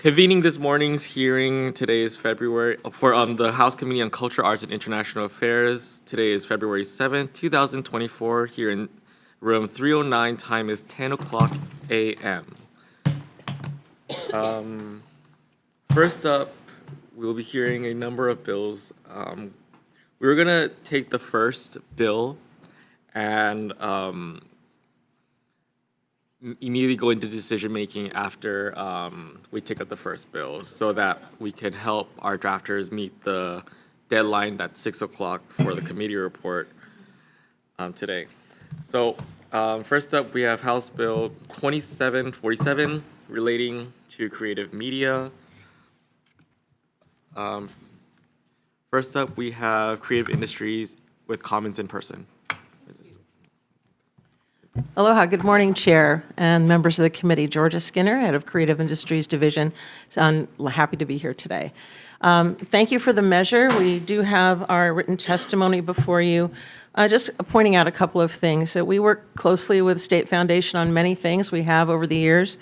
Convening this morning's hearing, today is February, for the House Committee on Culture, Arts, and International Affairs. Today is February 7th, 2024, here in room 309. Time is 10 o'clock a.m. First up, we'll be hearing a number of bills. We're going to take the first bill and immediately go into decision-making after we take up the first bill so that we can help our drafters meet the deadline that's 6 o'clock for the committee report today. So first up, we have House Bill 2747 relating to creative media. First up, we have creative industries with comments in person. Aloha, good morning, Chair and members of the committee. Georgia Skinner, head of Creative Industries Division. So I'm happy to be here today. Thank you for the measure. We do have our written testimony before you. Just pointing out a couple of things. That we work closely with State Foundation on many things we have over the years.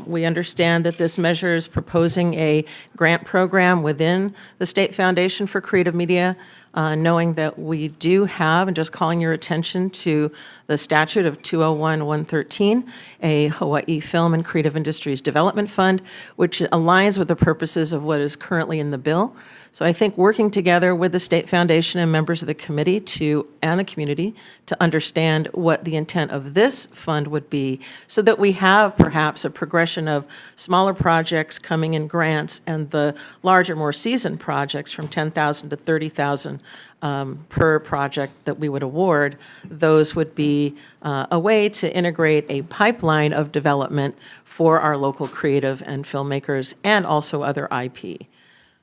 We understand that this measure is proposing a grant program within the State Foundation for Creative Media, knowing that we do have, and just calling your attention to the statute of 201-113, a Hawaii Film and Creative Industries Development Fund, which aligns with the purposes of what is currently in the bill. So I think working together with the State Foundation and members of the committee and the community to understand what the intent of this fund would be so that we have perhaps a progression of smaller projects coming in grants and the larger, more seasoned projects from $10,000 to $30,000 per project that we would award. Those would be a way to integrate a pipeline of development for our local creative and filmmakers and also other IP.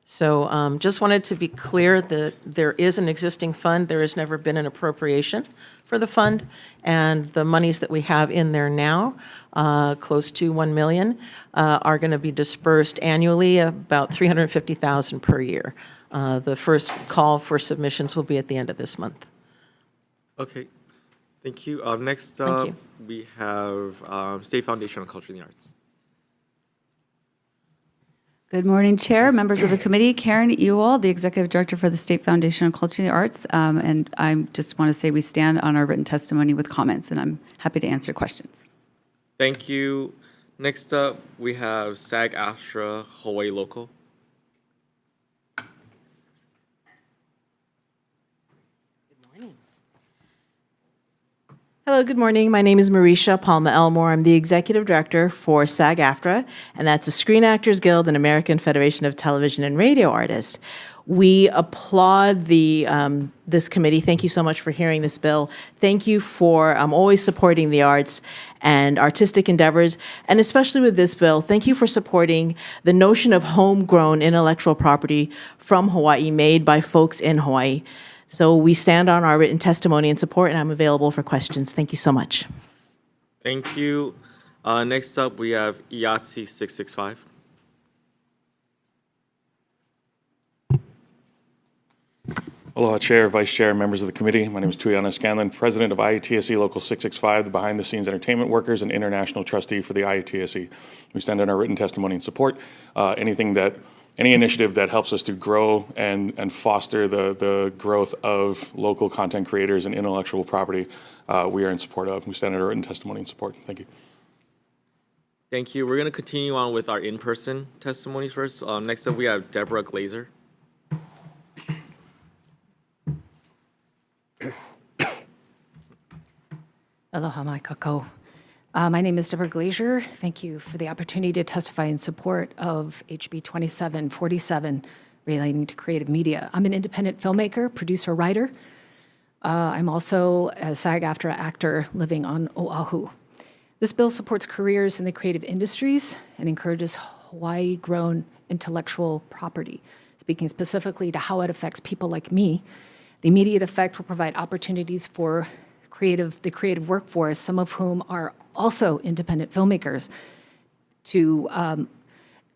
So just wanted to be clear that there is an existing fund. There has never been an appropriation for the fund, and the monies that we have in there now, close to $1 million, are going to be dispersed annually, about $350,000 per year. The first call for submissions will be at the end of this month. Okay, thank you. Next up, we have State Foundation on Culture and the Arts. Good morning, Chair, members of the committee. Karen Ewald, the Executive Director for the State Foundation on Culture and the Arts. And I just want to say we stand on our written testimony with comments, and I'm happy to answer questions. Thank you. Next up, we have SAG-AFTRA Hawaii Local. Hello, good morning. My name is Marisha Palma-Elmore. I'm the Executive Director for SAG-AFTRA, and that's the Screen Actors Guild and American Federation of Television and Radio Artists. We applaud this committee. Thank you so much for hearing this bill. Thank you for always supporting the arts and artistic endeavors, and especially with this bill, thank you for supporting the notion of homegrown intellectual property from Hawaii, made by folks in Hawaii. So we stand on our written testimony and support, and I'm available for questions. Thank you so much. Thank you. Next up, we have IATSE 665. Aloha, Chair, Vice Chair, members of the committee. My name is Tuyana Scanlon, President of IATSE Local 665, the behind-the-scenes entertainment workers and international trustee for the IATSE. We stand on our written testimony and support any initiative that helps us to grow and foster the growth of local content creators and intellectual property, we are in support of. We stand on our written testimony and support. Thank you. Thank you. We're going to continue on with our in-person testimonies first. Next up, we have Deborah Glazer. Aloha mai kakou. My name is Deborah Glazer. Thank you for the opportunity to testify in support of HB 2747 relating to creative media. I'm an independent filmmaker, producer, writer. I'm also a SAG-AFTRA actor living on Oahu. This bill supports careers in the creative industries and encourages Hawaii-grown intellectual property. Speaking specifically to how it affects people like me, the immediate effect will provide opportunities for the creative workforce, some of whom are also independent filmmakers, to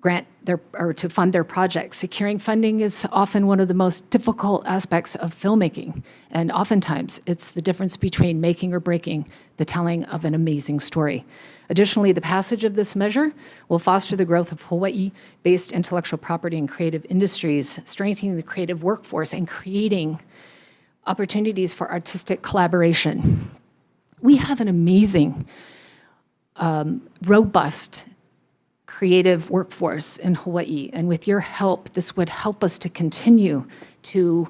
to fund their projects. Securing funding is often one of the most difficult aspects of filmmaking, and oftentimes it's the difference between making or breaking the telling of an amazing story. Additionally, the passage of this measure will foster the growth of Hawaii-based intellectual property and creative industries, strengthening the creative workforce and creating opportunities for artistic collaboration. We have an amazing, robust, creative workforce in Hawaii, and with your help, this would help us to continue to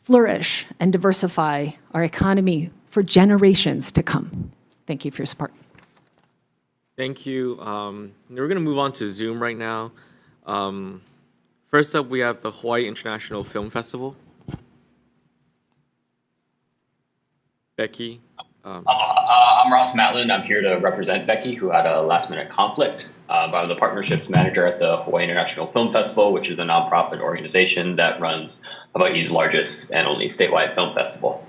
flourish and diversify our economy for generations to come. Thank you for your support. Thank you. We're going to move on to Zoom right now. First up, we have the Hawaii International Film Festival. Becky. I'm Ross Matlin. I'm here to represent Becky, who had a last-minute conflict. I'm the partnerships manager at the Hawaii International Film Festival, which is a nonprofit organization that runs Hawaii's largest and only statewide film festival.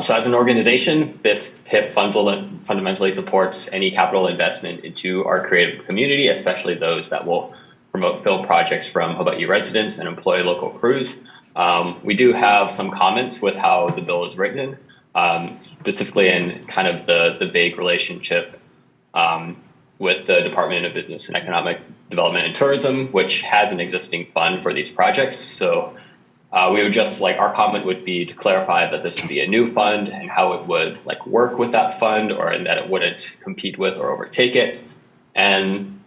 So as an organization, this HIP fundamentally supports any capital investment into our creative community, especially those that will promote film projects from Hawaii residents and employ local crews. We do have some comments with how the bill is written, specifically in kind of the vague relationship with the Department of Business and Economic Development and Tourism, which has an existing fund for these projects. So we would just our comment would be to clarify that this would be a new fund and how it would work with that fund, or in that it wouldn't compete with or overtake it. And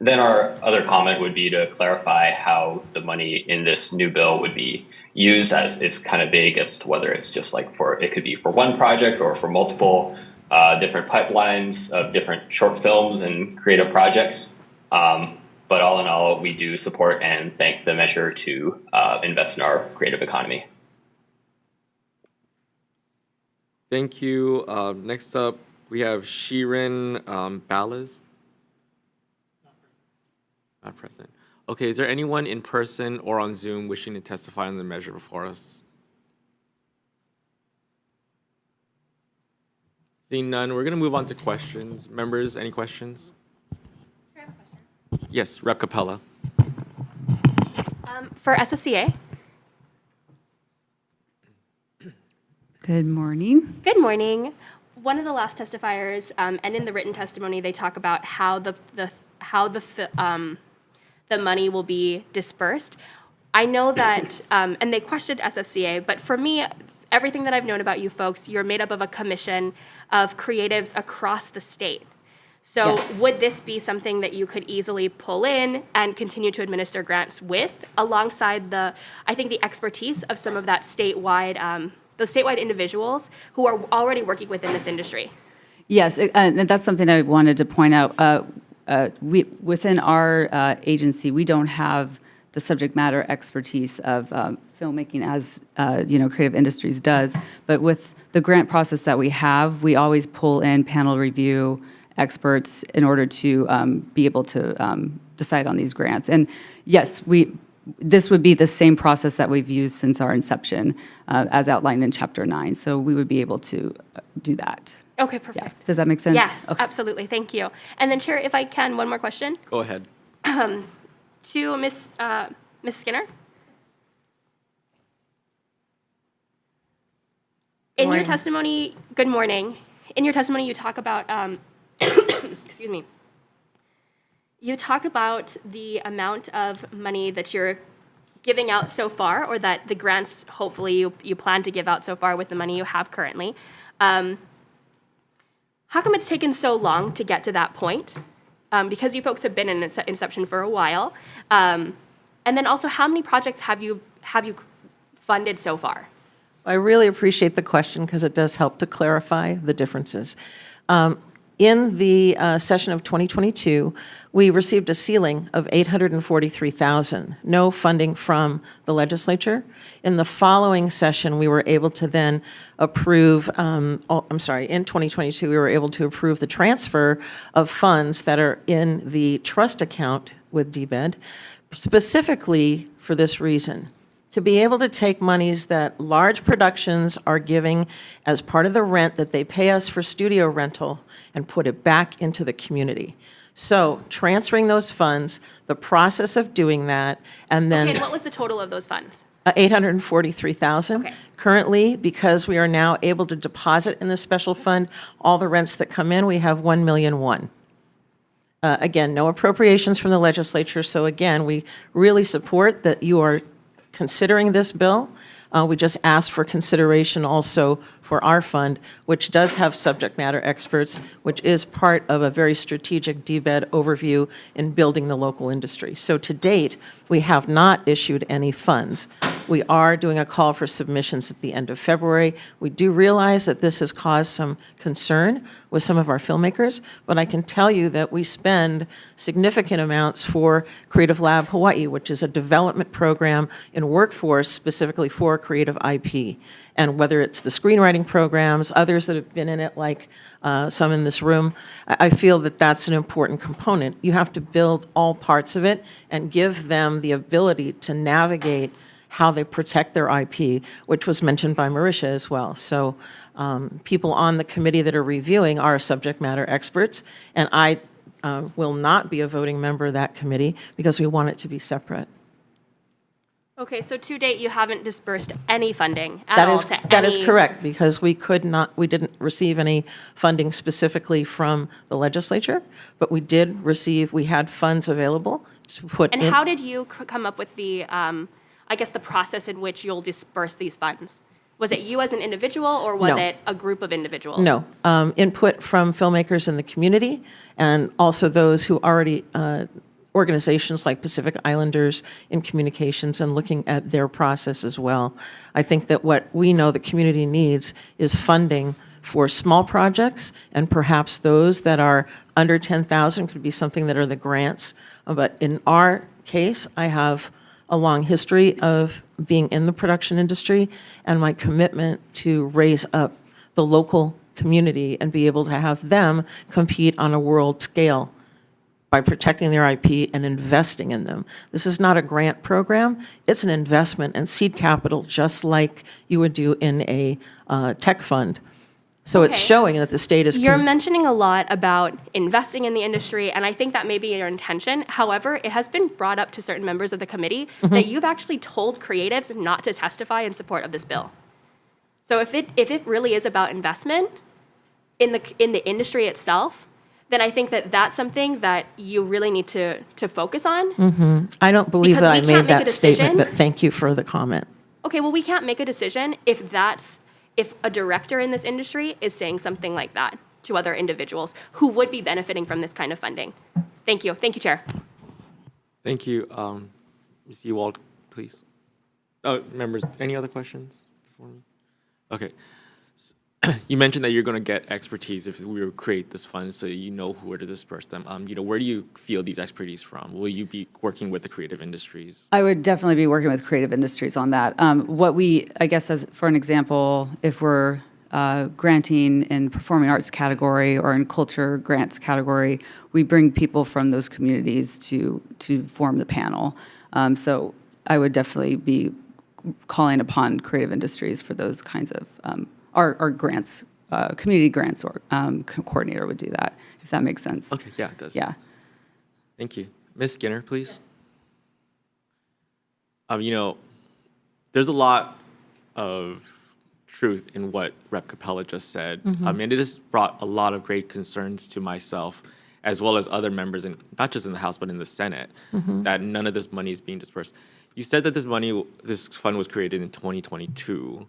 then our other comment would be to clarify how the money in this new bill would be used, as it's kind of vague as to whether it's just it could be for one project or for multiple different pipelines of different short films and creative projects. But all in all, we do support and thank the measure to invest in our creative economy. Thank you. Next up, we have Shirin Ballas. Not present. Okay, is there anyone in person or on Zoom wishing to testify on the measure before us? Seeing none, we're going to move on to questions. Members, any questions? I have a question. Yes, Rep. Capella. For SSCA, Good morning. good morning. One of the last testifiers, and in the written testimony, they talk about how the money will be dispersed. I know that, and they questioned SFCA, but for me, everything that I've known about you folks, you're made up of a commission of creatives across the state. So Yes. would this be something that you could easily pull in and continue to administer grants with, alongside the expertise of some of that statewide, those statewide individuals who are already working within this industry? Yes, and that's something I wanted to point out. Within our agency, we don't have the subject matter expertise of filmmaking as Creative Industries does. But with the grant process that we have, we always pull in panel review experts in order to be able to decide on these grants. And yes, this would be the same process that we've used since our inception, as outlined in Chapter 9. So we would be able to do that. Okay, Yeah. perfect. Does that make sense? Yes, Okay. absolutely. Thank you. And then, Chair, if I can, one more question Go ahead. to Ms. Skinner. In your morning. testimony, good morning. In your testimony, you talk about, excuse me, you talk about the amount of money that you're giving out so far, or that the grants, hopefully, you plan to give out so far with the money you have currently. How come it's taken so long to get to that point? Because you folks have been in inception for a while. And then also, how many projects have you funded so far? I really appreciate the question because it does help to clarify the differences. In the session of 2022, we received a ceiling of $843,000, no funding from the legislature. In the following session, we were able to then approve, in 2022, we were able to approve the transfer of funds that are in the trust account with DBED, specifically for this reason: to be able to take monies that large productions are giving as part of the rent that they pay us for studio rental and put it back into the community. So transferring those funds, the process of doing that, and then. Okay, and what was the total of those funds? 843,000. Okay. Currently, because we are now able to deposit in the special fund, all the rents that come in, we have 1,000,001. Again, no appropriations from the legislature, so again, we really support that you are considering this bill. We just asked for consideration also for our fund, which does have subject matter experts, which is part of a very strategic DBED overview in building the local industry. So to date, we have not issued any funds. We are doing a call for submissions at the end of February. We do realize that this has caused some concern with some of our filmmakers, but I can tell you that we spend significant amounts for Creative Lab Hawaii, which is a development program in workforce specifically for creative IP. And whether it's the screenwriting programs, others that have been in it, like some in this room, I feel that that's an important component. You have to build all parts of it and give them the ability to navigate how they protect their IP, which was mentioned by Marisha as well. So people on the committee that are reviewing are subject matter experts, and I will not be a voting member of that committee because we want it to be separate. Okay, so to date, you haven't dispersed any funding at all to That is any- correct, because we didn't receive any funding specifically from the legislature, but we had funds available to put in. And how did you come up with the, I guess, the process in which you'll disperse these funds? Was it you as an individual, or was No. it a group of individuals? No, input from filmmakers in the community, and also those who already, organizations like Pacific Islanders in communications, and looking at their process as well. I think that what we know the community needs is funding for small projects, and perhaps those that are under 10,000 could be something that are the grants. But in our case, I have a long history of being in the production industry, and my commitment to raise up the local community and be able to have them compete on a world scale by protecting their IP and investing in them. This is not a grant program, it's an investment and seed capital, just like you would do in a tech fund. So it's Okay. showing that the state is. You're mentioning a lot about investing in the industry, and I think that may be your intention. However, it has been brought up to certain members of the committee that you've actually told creatives not to testify in support of this bill. So if it really is about investment in the industry itself, then I think that that's something that you really need to focus on. I don't believe because that I we can't made make a that statement, decision. but thank you for the comment. Okay, well, we can't make a decision if a director in this industry is saying something like that to other individuals who would be benefiting from this kind of funding. Thank you. Thank you, Chair. Thank you. Ms. Ewald, please. Members, any other questions before me? Okay. You mentioned that you're going to get expertise if we create this fund, so you know where to disperse them. Where do you feel these expertise from? Will you be working with the creative industries? I would definitely be working with creative industries on that. I guess, as for an example, if we're granting in performing arts category or in culture grants category, we bring people from those communities to form the panel. So I would definitely be calling upon creative industries for those kinds of our grants, community grants or coordinator would do that, if that makes sense. Okay, yeah, it does. Yeah. Thank you. Ms. Skinner, please. There's a lot of truth in what Rep. Capella just said. And it has brought a lot of great concerns to myself, as well as other members, not just in the House, but in the Senate, that none of this money is being dispersed. You said that this fund was created in 2022.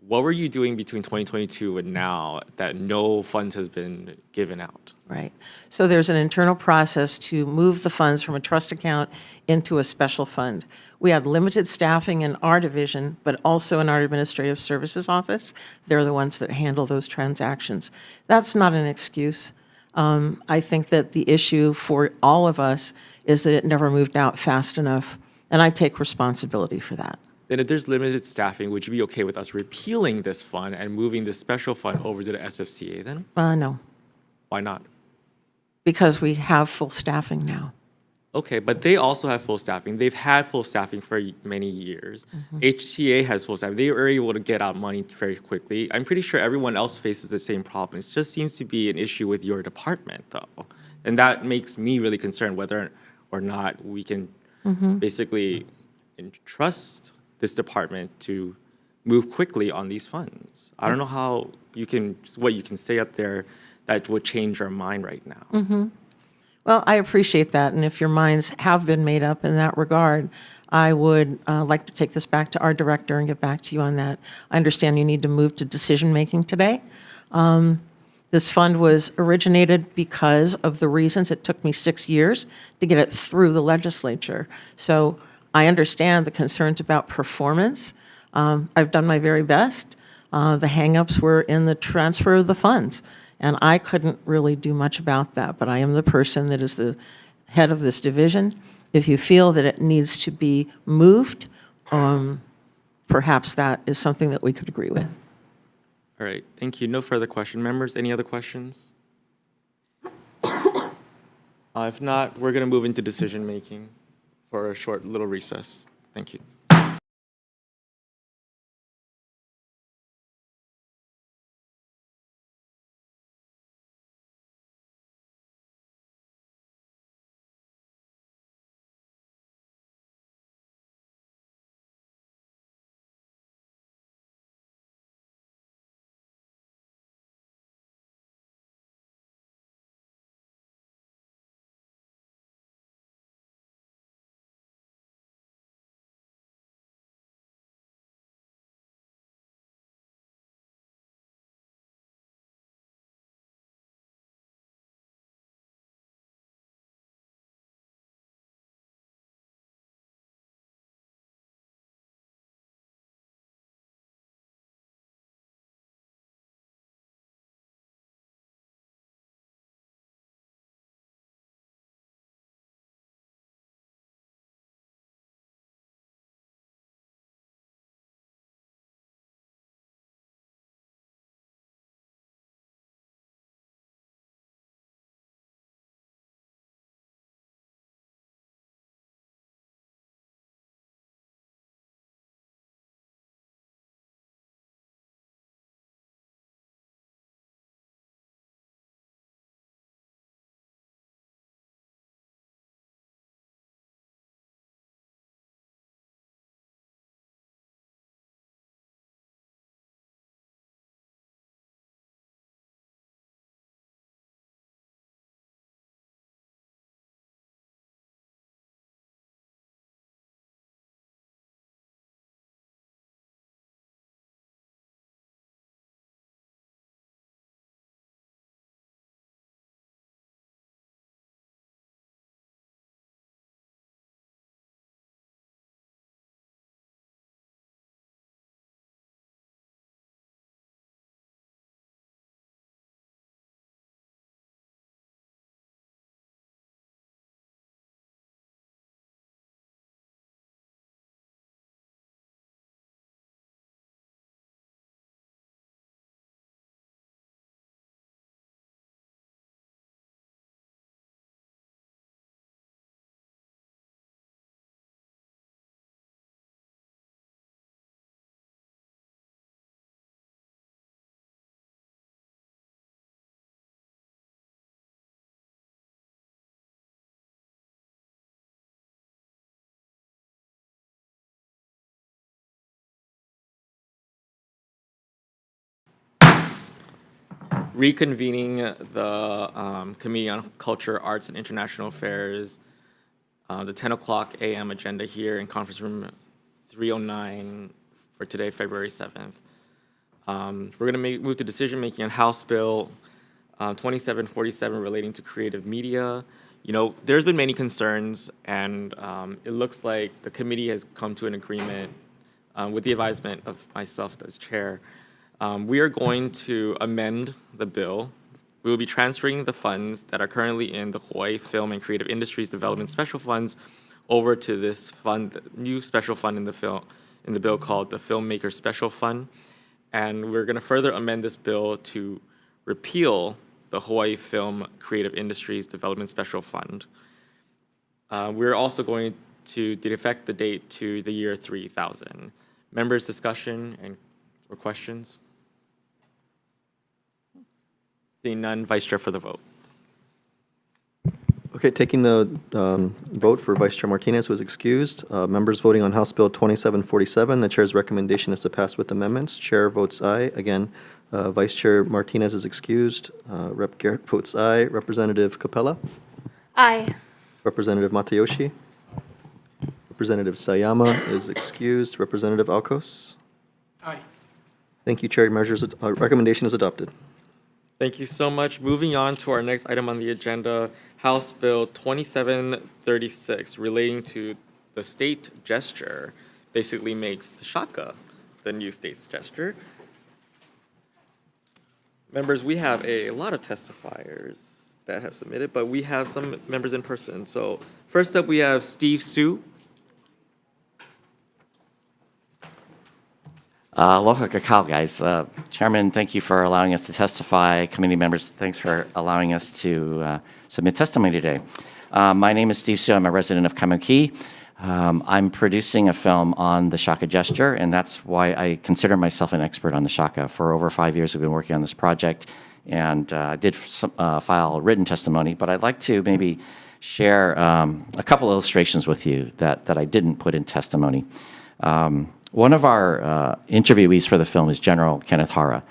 What were you doing between 2022 and now that no funds has been given out? Right. So there's an internal process to move the funds from a trust account into a special fund. We had limited staffing in our division, but also in our administrative services office. They're the ones that handle those transactions. That's not an excuse. I think that the issue for all of us is that it never moved out fast enough, and I take responsibility for that. Then if there's limited staffing, would you be okay with us repealing this fund and moving this special fund over to the SFCA then? No, Why not? because we have full staffing now. Okay, but they also have full staffing. They've had full staffing for many years. HTA has full staffing. They were able to get out money very quickly. I'm pretty sure everyone else faces the same problem. It just seems to be an issue with your department, though. And that makes me really concerned whether or not we can basically entrust this department to move quickly on these funds. I don't know how what you can say up there that would change our mind right now. Well, I appreciate that, and if your minds have been made up in that regard, I would like to take this back to our director and get back to you on that. I understand you need to move to decision-making today. This fund was originated because of the reasons it took me 6 years to get it through the legislature. So I understand the concerns about performance. I've done my very best. The hangups were in the transfer of the funds. And I couldn't really do much about that, but I am the person that is the head of this division. If you feel that it needs to be moved, perhaps that is something that we could agree with. All right, thank you. No further question. Members, any other questions? If not, we're going to move into decision-making for a short little recess. Thank you. Reconvening the Committee on Culture, Arts, and International Affairs, the 10 o'clock a.m. agenda here in conference room 309 for today, February 7th. We're going to move to decision-making on House Bill 2747 relating to creative media. You know, there's been many concerns, and it looks like the committee has come to an agreement with the advisement of myself as chair. We are going to amend the bill. We will be transferring the funds that are currently in the Hawaii Film and Creative Industries Development Special Funds over to this fund, new special fund in the bill called the Filmmaker Special Fund. And we're going to further amend this bill to repeal the Hawaii Film Creative Industries Development Special Fund. We're also going to defect the date to the year 3000. Members' discussion or questions? Seeing none, Vice Chair for the vote. Okay, taking the vote for Vice Chair Martinez was excused. Members voting on House Bill 2747, the chair's recommendation is to pass with amendments. Chair votes aye. Again, Vice Chair Martinez is excused. Rep. Garrett votes aye. Representative Capella? Aye. Representative Matayoshi? Representative Sayama is excused. Representative Alcos? Aye. Thank you, Chair. Recommendation is adopted. Thank you so much. Moving on to our next item on the agenda, House Bill 2736, relating to the state gesture. Basically makes the shaka the new state's gesture. Members, we have a lot of testifiers that have submitted, but we have some members in person. So first up, we have Steve Su. Aloha kakao, guys. Chairman, thank you for allowing us to testify. Committee members, thanks for allowing us to submit testimony today. My name is Steve Su. I'm a resident of Kaimuki. I'm producing a film on the shaka gesture, and that's why I consider myself an expert on the shaka. For over 5 years, we've been working on this project, and did file written testimony. But I'd like to maybe share a couple illustrations with you that I didn't put in testimony. One of our interviewees for the film is General Kenneth Hara.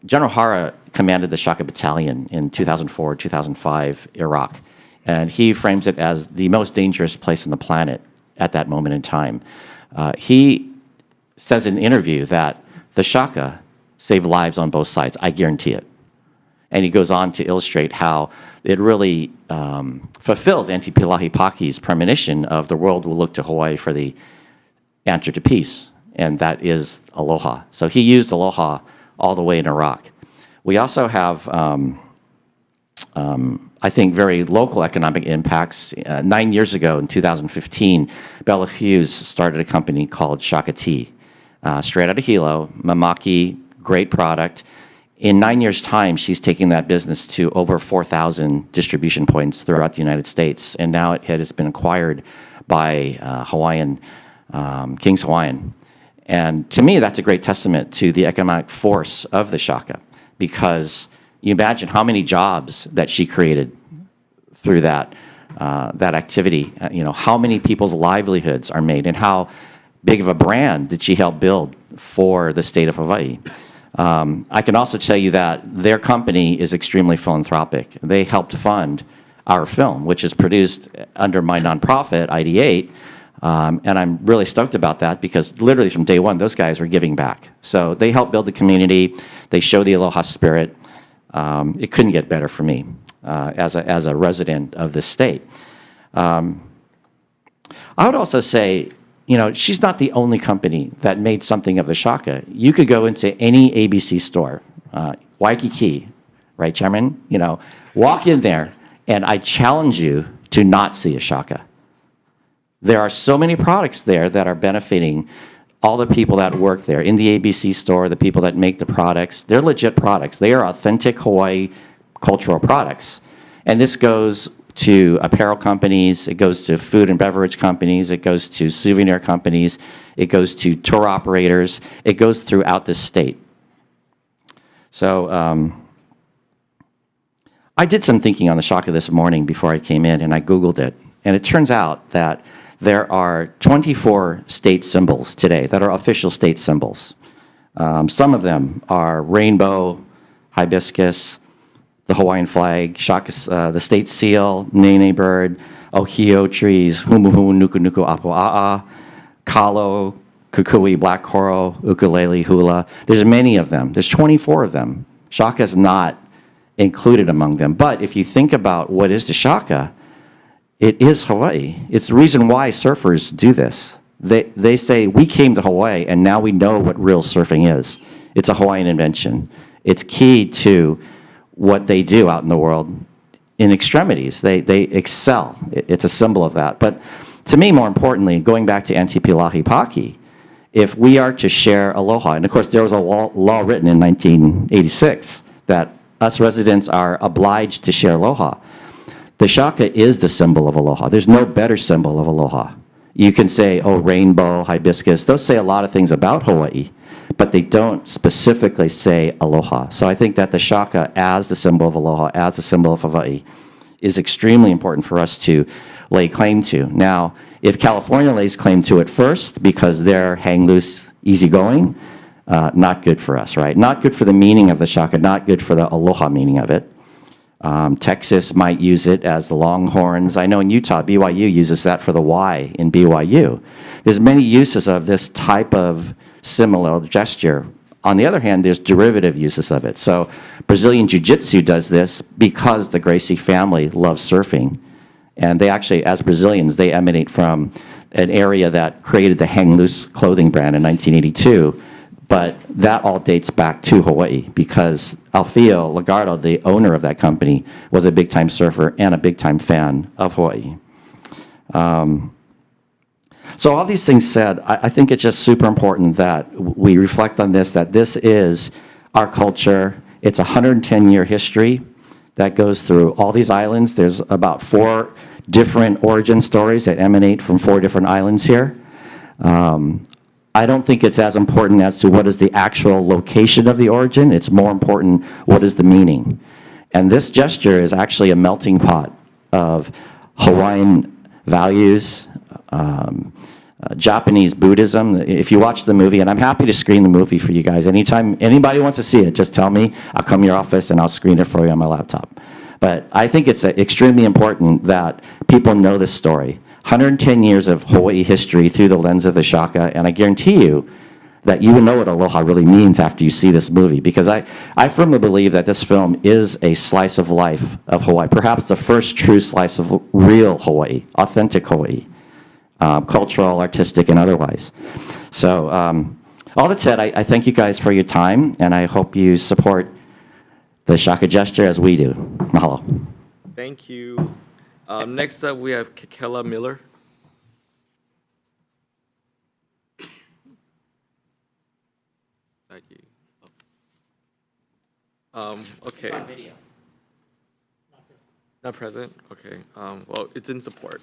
General Hara commanded the Shaka Battalion in 2004, 2005, Iraq. And he frames it as the most dangerous place on the planet at that moment in time. He says in an interview that the Shaka saved lives on both sides. I guarantee it. And he goes on to illustrate how it really fulfills Auntie Pilahi Paki's premonition of the world will look to Hawaii for the answer to peace, and that is aloha. So he used aloha all the way in Iraq. We also have, I think, very local economic impacts. 9 years ago, in 2015, Bella Hughes started a company called Shaka Tea, straight out of Hilo, Mamaki, great product. In 9 years' time, she's taking that business to over 4,000 distribution points throughout the United States, and now it has been acquired by King's Hawaiian. And to me, that's a great testament to the economic force of the shaka, because you imagine how many jobs that she created through that activity. How many people's livelihoods are made, and how big of a brand did she help build for the state of Hawaii. I can also tell you that their company is extremely philanthropic. They helped fund our film, which is produced under my nonprofit, ID8, and I'm really stoked about that, because literally from day one, those guys were giving back. So they help build the community. They show the aloha spirit. It couldn't get better for me as a resident of this state. I would also say, she's not the only company that made something of the shaka. You could go into any ABC store, Waikiki, right, Chairman? Walk in there, and I challenge you to not see a shaka. There are so many products there that are benefiting all the people that work there. In the ABC store, the people that make the products, they're legit products. They are authentic Hawaii cultural products. And this goes to apparel companies, it goes to food and beverage companies, it goes to souvenir companies, it goes to tour operators, it goes throughout the state. So I did some thinking on the shaka this morning before I came in, and I Googled it. And it turns out that there are 24 state symbols today that are official state symbols. Some of them are rainbow, hibiscus, the Hawaiian flag, shaka, the state seal, nene bird, ohio trees, humuhu, nuku nuku, apua'a, kalo, kukui, black coral, ukulele, hula. There's many of them. There's 24 of them. Shaka is not included among them. But if you think about what is the shaka, it is Hawaii. It's the reason why surfers do this. They say, we came to Hawaii, and now we know what real surfing is. It's a Hawaiian invention. It's key to what they do out in the world in extremities. They excel. It's a symbol of that. But to me, more importantly, going back to Auntie Pilahi Paki, if we are to share aloha, and of course there was a law written in 1986 that us residents are obliged to share aloha. The shaka is the symbol of aloha. There's no better symbol of aloha. You can say, oh, rainbow, hibiscus. Those say a lot of things about Hawaii, but they don't specifically say aloha. So I think that the shaka as the symbol of aloha, as the symbol of Hawaii, is extremely important for us to lay claim to. Now, if California lays claim to it first because they're hang loose, easygoing, not good for us, right? Not good for the meaning of the shaka, not good for the aloha meaning of it. Texas might use it as the Longhorns. I know in Utah, BYU uses that for the Y in BYU. There's many uses of this type of similar gesture. On the other hand, there's derivative uses of it. So Brazilian Jiu-Jitsu does this because the Gracie family loves surfing. And they actually, as Brazilians, they emanate from an area that created the Hang Loose clothing brand in 1982. But that all dates back to Hawaii because Alfio Lagardo, the owner of that company, was a big-time surfer and a big-time fan of Hawaii. So all these things said, I think it's just super important that we reflect on this, that this is our culture. It's a 110-year history that goes through all these islands. There's about 4 different origin stories that emanate from 4 different islands here. I don't think it's as important as to what is the actual location of the origin. It's more important what is the meaning. And this gesture is actually a melting pot of Hawaiian values, Japanese Buddhism. If you watch the movie, and I'm happy to screen the movie for you guys. Anytime anybody wants to see it, just tell me. I'll come to your office and I'll screen it for you on my laptop. But I think it's extremely important that people know this story. 110 years of Hawaii history through the lens of the shaka, and I guarantee you that you will know what aloha really means after you see this movie, because I firmly believe that this film is a slice of life of Hawaii, perhaps the first true slice of real Hawaii, authentic Hawaii, cultural, artistic, and otherwise. So all that said, I thank you guys for your time, and I hope you support the shaka gesture as we do. Mahalo. Thank you. Next up, we have Kekela Miller. Thank you. Okay. Not present? Okay. Well, it's in support.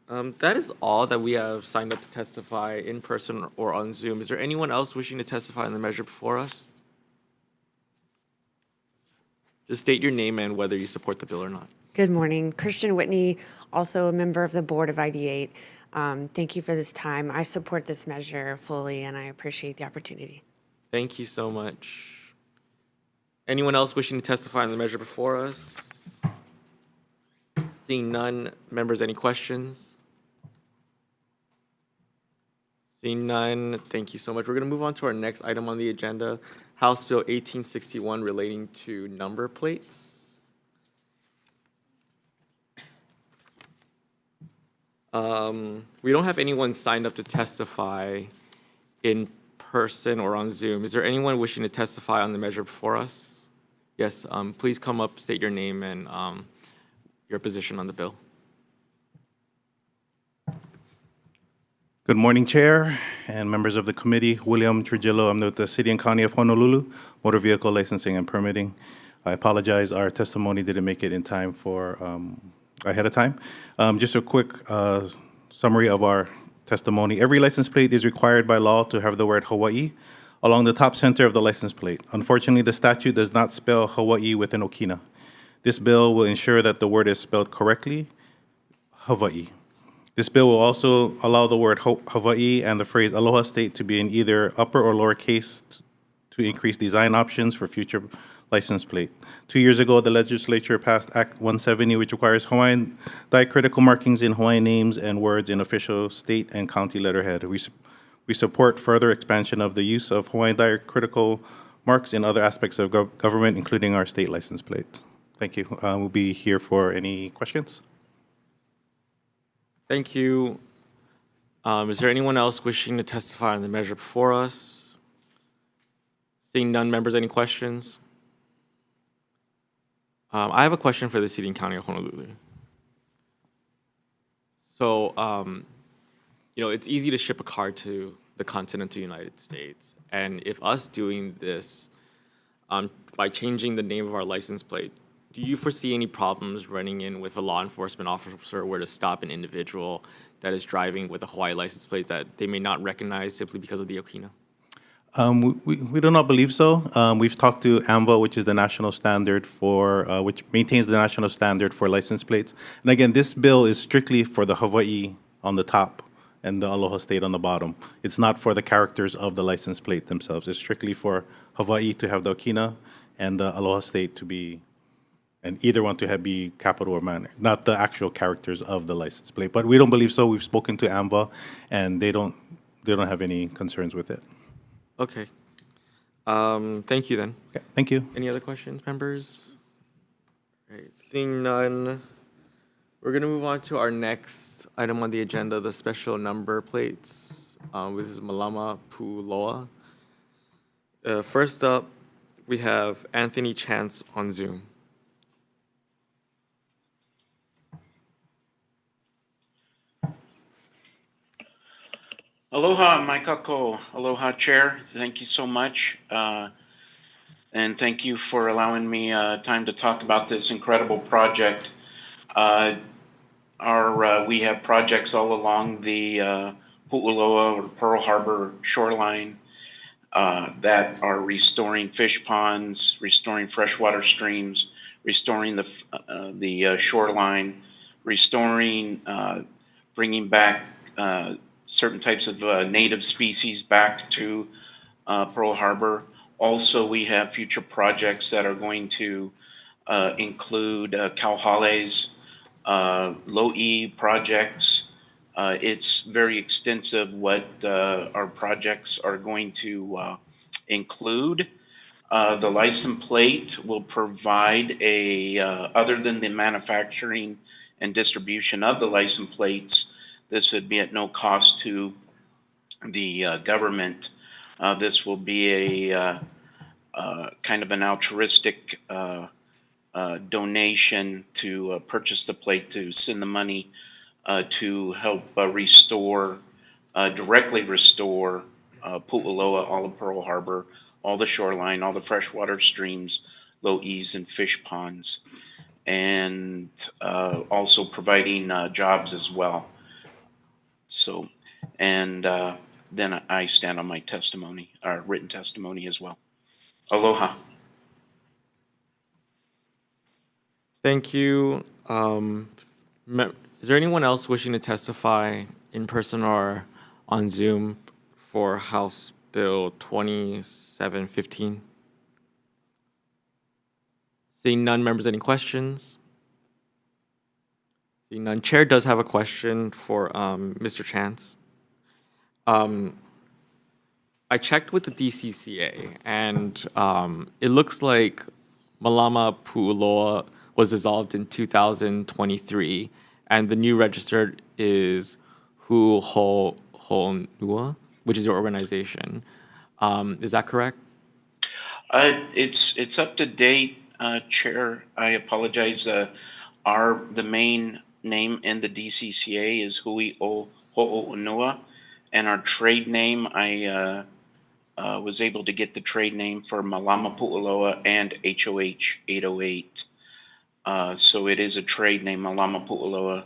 That is all that we have signed up to testify in person or on Zoom. Is there anyone else wishing to testify on the measure before us? Just state your name and whether you support the bill or not. Good morning. Christian Whitney, also a member of the board of ID8. Thank you for this time. I support this measure fully, and I appreciate the opportunity. Thank you so much. Anyone else wishing to testify on the measure before us? Seeing none, members, any questions? Seeing none, thank you so much. We're going to move on to our next item on the agenda, House Bill 1861 relating to number plates. We don't have anyone signed up to testify in person or on Zoom. Is there anyone wishing to testify on the measure before us? Yes, please come up, state your name and your position on the bill. Good morning, Chair and members of the committee. William Trujillo, I'm with the City and County of Honolulu, Motor Vehicle Licensing and Permitting. I apologize, our testimony didn't make it in time for ahead of time. Just a quick summary of our testimony. Every license plate is required by law to have the word Hawaii along the top center of the license plate. Unfortunately, the statute does not spell Hawaii with an okina. This bill will ensure that the word is spelled correctly, Hawaii. This bill will also allow the word Hawaii and the phrase Aloha State to be in either upper or lower case to increase design options for future license plate. 2 years ago, the legislature passed Act 170, which requires Hawaiian diacritical markings in Hawaiian names and words in official state and county letterhead. We support further expansion of the use of Hawaiian diacritical marks in other aspects of government, including our state license plate. Thank you. We'll be here for any questions. Thank you. Is there anyone else wishing to testify on the measure before us? Seeing none, members, any questions? I have a question for the City and County of Honolulu. So, it's easy to ship a car to the continental United States. And if us doing this by changing the name of our license plate, do you foresee any problems running in with a law enforcement officer were to stop an individual that is driving with a Hawaii license plate that they may not recognize simply because of the Okina? We do not believe so. We've talked to AMVA, which is the national standard for, which maintains the national standard for license plates. And again, this bill is strictly for the Hawaii on the top and the Aloha State on the bottom. It's not for the characters of the license plate themselves. It's strictly for Hawaii to have the Okina and the Aloha State to be, and either one to have be capital or minor, not the actual characters of the license plate. But we don't believe so. We've spoken to AMVA, and they don't have any concerns with it. Okay. Thank you then. Okay, thank you. Any other questions, members? All right, seeing none, we're going to move on to our next item on the agenda, the special number plates. This is Malama Pu'uloa. First up, we have Anthony Chance on Zoom. Aloha, Maikako. Aloha, Chair. Thank you so much. And thank you for allowing me time to talk about this incredible project. We have projects all along the Pu'uloa or Pearl Harbor shoreline that are restoring fish ponds, restoring freshwater streams, restoring the shoreline, restoring, bringing back certain types of native species back to Pearl Harbor. Also, we have future projects that are going to include Kauhale's low-E projects. It's very extensive what our projects are going to include. The license plate will provide other than the manufacturing and distribution of the license plates, this would be at no cost to the government. This will be a kind of an altruistic donation to purchase the plate, to send the money to help directly restore Pu'uloa, all of Pearl Harbor, all the shoreline, all the freshwater streams, low-E's, and fish ponds, and also providing jobs as well. So, and then I stand on my testimony, our written testimony as well. Aloha. Thank you. Is there anyone else wishing to testify in person or on Zoom for House Bill 2715? Seeing none, members, any questions? Seeing none, Chair does have a question for Mr. Chance. I checked with the DCCA, and it looks like Malama Pu'uloa was dissolved in 2023, and the new registered is Hu'ohonua, which is your organization. Is that correct? It's up to date, Chair. I apologize. The main name in the DCCA is Hu'ohonua, and our trade name, I was able to get the trade name for Malama Pu'uloa and HOH 808. So it is a trade name, Malama Pu'uloa.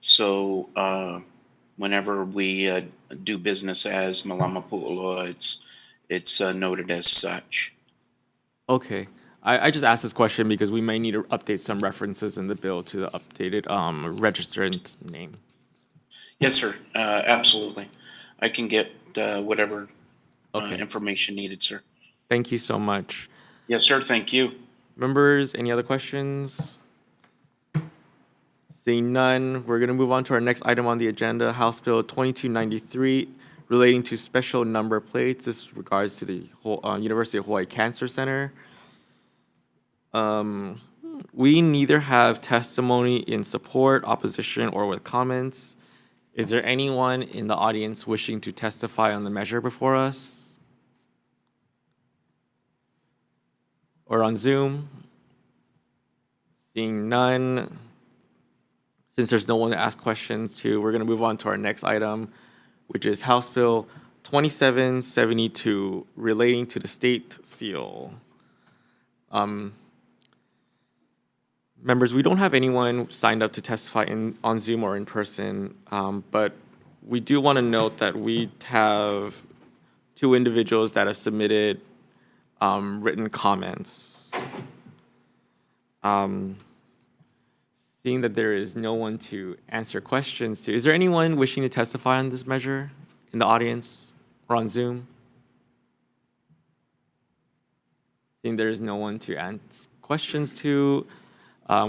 So whenever we do business as Malama Pu'uloa, it's noted as such. Okay. I just asked this question because we may need to update some references in the bill to the updated registrant name. Yes, sir. Absolutely. I can get whatever information needed, sir. Thank you so much. Yes, sir. Thank you. Members, any other questions? Seeing none, we're going to move on to our next item on the agenda, House Bill 2293, relating to special number plates. This regards to the University of Hawaii Cancer Center. We neither have testimony in support, opposition, or with comments. Is there anyone in the audience wishing to testify on the measure before us? Or on Zoom? Seeing none. Since there's no one to ask questions to, we're going to move on to our next item, which is House Bill 2772, relating to the state seal. Members, we don't have anyone signed up to testify on Zoom or in person, but we do want to note that we have 2 individuals that have submitted written comments. Seeing that there is no one to answer questions to, is there anyone wishing to testify on this measure in the audience or on Zoom? Seeing there is no one to ask questions to,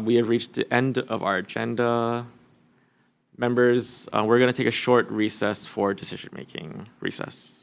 we have reached the end of our agenda. Members, we're going to take a short recess for decision-making. Recess.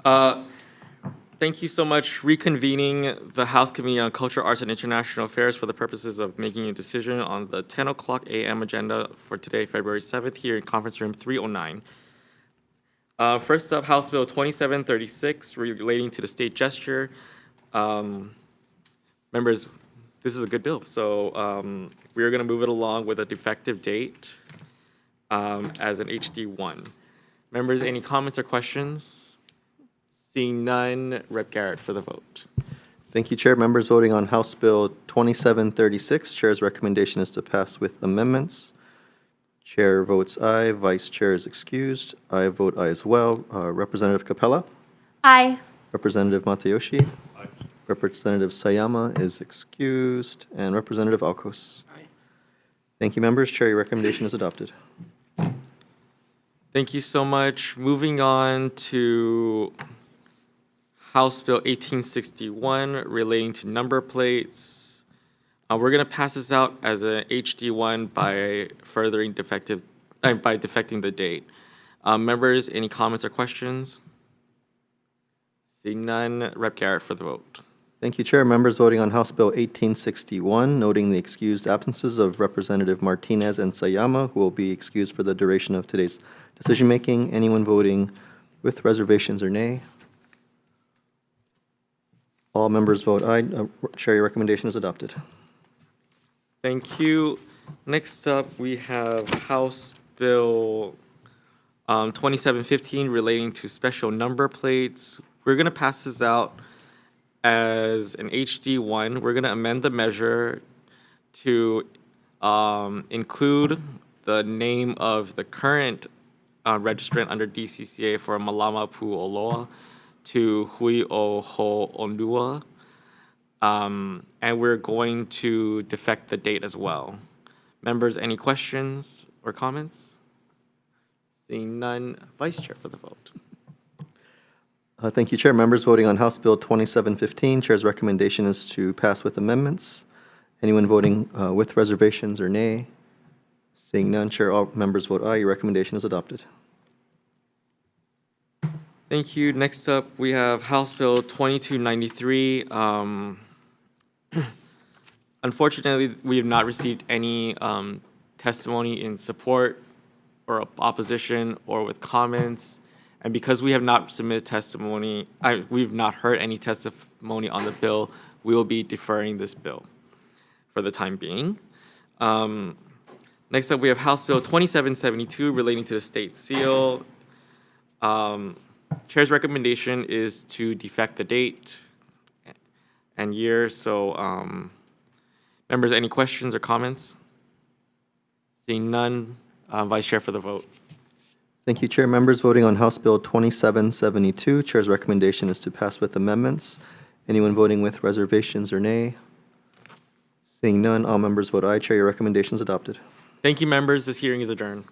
Thank you so much. Reconvening the House Committee on Culture, Arts, and International Affairs for the purposes of making a decision on the 10 o'clock a.m. agenda for today, February 7th, here in Conference Room 309. First up, House Bill 2736 relating to the state gesture. Members, this is a good bill, so we're going to move it along with a defective date as an HD1. Members, any comments or questions? Seeing none, Rep. Garrett for the vote. Thank you, Chair. Members voting on House Bill 2736. Chair's recommendation is to pass with amendments. Chair votes aye. Vice Chair is excused. I vote aye as well. Representative Capella? Aye. Representative Matayoshi? Aye. Representative Sayama is excused. And Representative Alcos? Aye. Thank you, members. Chair, your recommendation is adopted. Thank you so much. Moving on to House Bill 1861 relating to number plates. We're going to pass this out as an HD1 by by defecting the date. Members, any comments or questions? Seeing none, Rep. Garrett for the vote. Thank you, Chair. Members voting on House Bill 1861, noting the excused absences of Representative Martinez and Sayama, who will be excused for the duration of today's decision-making. Anyone voting with reservations or nay? All members vote aye. Chair, your recommendation is adopted. Thank you. Next up, we have House Bill 2715 relating to special number plates. We're going to pass this out as an HD1. We're going to amend the measure to include the name of the current registrant under DCCA for Malama Pu'oloa to Hui o Ho Onua. And we're going to defect the date as well. Members, any questions or comments? Seeing none, Vice Chair for the vote. Thank you, Chair. Members voting on House Bill 2715, Chair's recommendation is to pass with amendments. Anyone voting with reservations or nay? Seeing none, Chair, all members vote aye. Your recommendation is adopted. Thank you. Next up, we have House Bill 2293. Unfortunately, we have not received any testimony in support or opposition or with comments. And because we have not submitted testimony, we've not heard any testimony on the bill, we will be deferring this bill for the time being. Next up, we have House Bill 2772 relating to the state seal. Chair's recommendation is to defect the date and year. So, members, any questions or comments? Seeing none, Vice Chair for the vote. Thank you, Chair. Members voting on House Bill 2772, Chair's recommendation is to pass with amendments. Anyone voting with reservations or nay? Seeing none, all members vote aye. Chair, your recommendation is adopted. Thank you, members. This hearing is adjourned.